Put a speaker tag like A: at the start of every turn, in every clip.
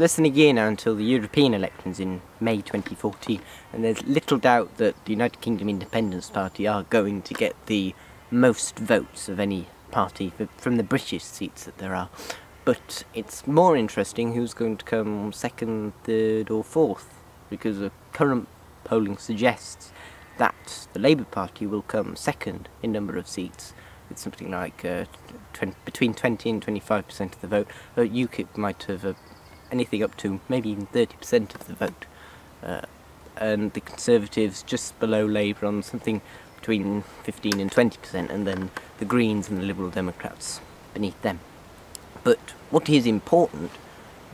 A: less than a year now until the European elections in May 2014, and there's little doubt that the United Kingdom Independence Party are going to get the most votes of any party from the British seats that there are. But it's more interesting who's going to come second, third or fourth, because the current polling suggests that the Labour Party will come second in number of seats, with something like between 20 and 25% of the vote. UKIP might have anything up to maybe even 30% of the vote, and the Conservatives just below Labour on something between 15 and 20%, and then the Greens and the Liberal Democrats beneath them. But what is important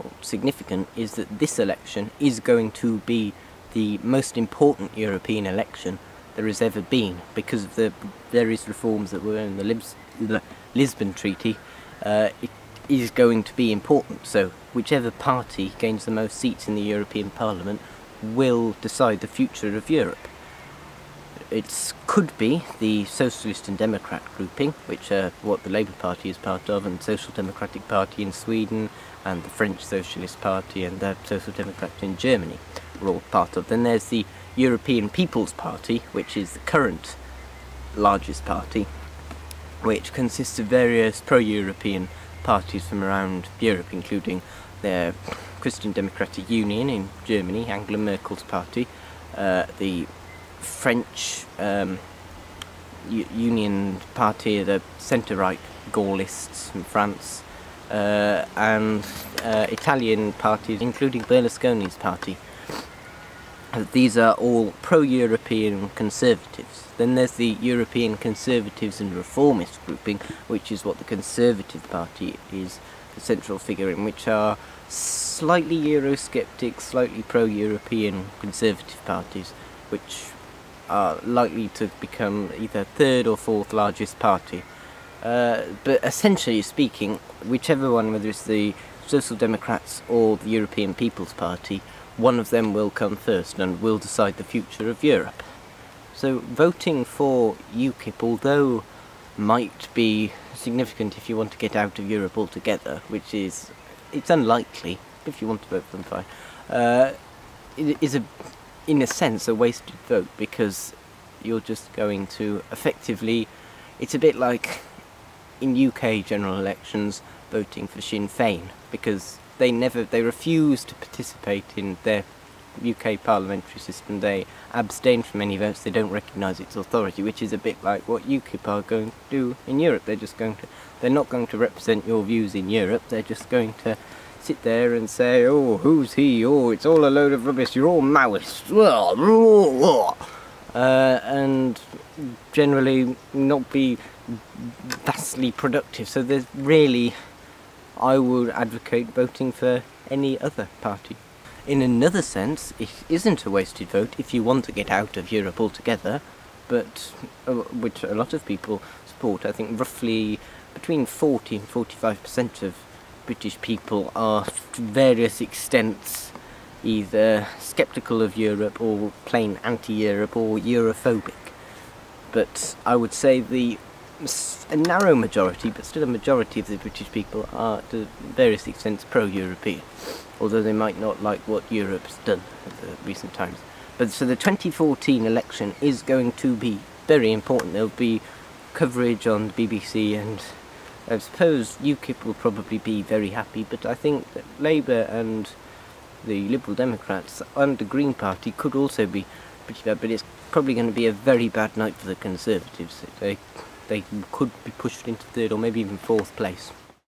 A: or significant is that this election is going to be the most important European election there has ever been, because of the various reforms that were in the Lisbon Treaty. It is going to be important, so whichever party gains the most seats in the European Parliament will decide the future of Europe. It could be the Socialist and Democrat grouping, which are what the Labour Party is part of, and the Social Democratic Party in Sweden, and the French Socialist Party and the Social Democrats in Germany are all part of. Then there's the European People's Party, which is the current largest party, which consists of various pro-European parties from around Europe, including the Christian Democratic Union in Germany, Angela Merkel's party, the French Union Party, the centre-right Gaullists in France, and Italian parties, including Berlusconi's party. These are all pro-European conservatives. Then there's the European Conservatives and Reformist grouping, which is what the Conservative Party is the central figure in, which are slightly Eurosceptic, slightly pro-European conservative parties, which are likely to become either third or fourth largest party. But essentially speaking, whichever one, whether it's the Social Democrats or the European People's Party, one of them will come first and will decide the future of Europe. So voting for UKIP, although might be significant if you want to get out of Europe altogether, which is, it's unlikely. If you want to vote for them, fine. It is in a sense a wasted vote, because you're just going to effectively, it's a bit like in UK general elections voting for Sinn Féin, because they refuse to participate in their UK parliamentary system. They abstain from any votes, they don't recognise its authority, which is a bit like what UKIP are going to do in Europe. They're not going to represent your views in Europe, they're just going to sit there and say, oh, who's he? Oh, it's all a load of rubbish, you're all Maoists. And generally not be vastly productive. So there's really, I would advocate voting for any other party. In another sense, it isn't a wasted vote if you want to get out of Europe altogether, but which a lot of people support. I think roughly between 40 and 45% of British people are, to various extents, either sceptical of Europe or plain anti-Europe or Europhobic. But I would say a narrow majority, but still a majority of the British people are, to various extents, pro-European, although they might not like what Europe's done in the recent times. But so the 2014 election is going to be very important. There'll be coverage on the BBC, and I suppose UKIP will probably be very happy, but I think that Labour and the Liberal Democrats and the Green Party could also be pretty bad, but it's probably going to be a very bad night for the Conservatives. They could be pushed into third or maybe even fourth place.